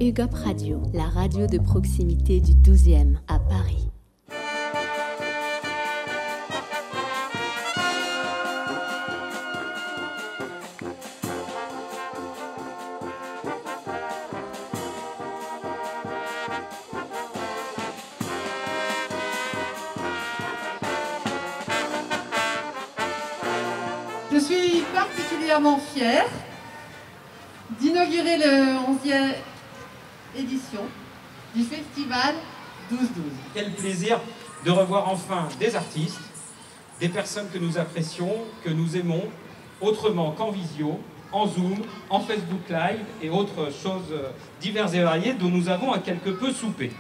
UGOP Radio, la radio de proximité du 12e à Paris. Je suis particulièrement fière d'inaugurer le 11e édition du festival 12-12. Quel plaisir de revoir enfin des artistes, des personnes que nous apprécions, que nous aimons, autrement qu'en visio, en Zoom, en Facebook Live et autres choses diverses et variées dont nous avons un quelque peu soupé.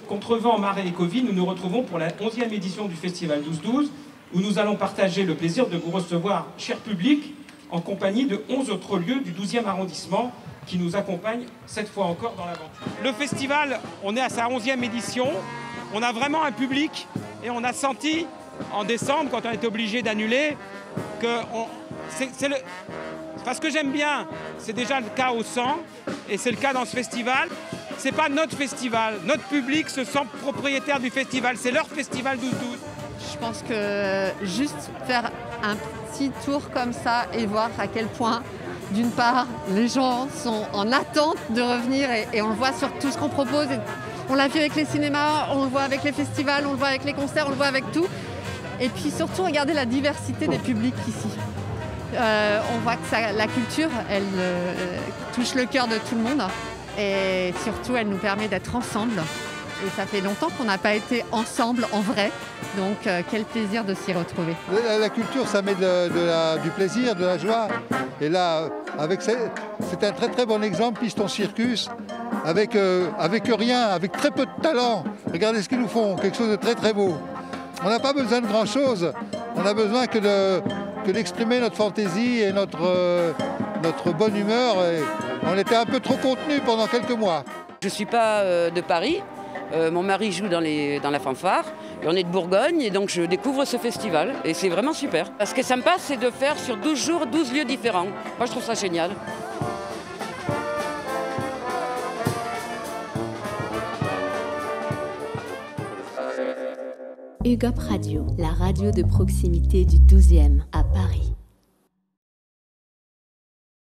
Contre vent, marée et Covid, nous nous retrouvons pour la 11e édition du festival 12-12 où nous allons partager le plaisir de vous recevoir, cher public, en compagnie de 11 autres lieux du 12e arrondissement qui nous accompagnent cette fois encore dans l'aventure. Le festival, on est à sa 11e édition, on a vraiment un public et on a senti en décembre, quand on était obligé d'annuler, que ce que j'aime bien, c'est déjà le cas au 100 et c'est le cas dans ce festival. C'est pas notre festival, notre public se sent propriétaire du festival, c'est leur festival 12-12. Je pense que juste faire un petit tour comme ça et voir à quel point, d'une part, les gens sont en attente de revenir et on le voit sur tout ce qu'on propose. On l'a vu avec les cinémas, on le voit avec les festivals, on le voit avec les concerts, on le voit avec tout. Et puis surtout, regarder la diversité des publics ici. On voit que la culture, elle touche le cœur de tout le monde et surtout, elle nous permet d'être ensemble. Et ça fait longtemps qu'on n'a pas été ensemble en vrai, donc quel plaisir de s'y retrouver. La culture, ça met du plaisir, de la joie. Et là, c'est un très très bon exemple, Piston Circus, avec rien, avec très peu de talent. Regardez ce qu'ils nous font, quelque chose de très très beau. On n'a pas besoin de grand chose, on a besoin que d'exprimer notre fantaisie et notre bonne humeur. Et on était un peu trop contenus pendant quelques mois. Je ne suis pas de Paris. Mon mari joue dans la fanfare et on est de Bourgogne et donc je découvre ce festival et c'est vraiment super. Ce qui est sympa, c'est de faire sur 12 jours, 12 lieux différents. Moi je trouve ça génial. UGOP Radio, la radio de proximité du 12e à Paris.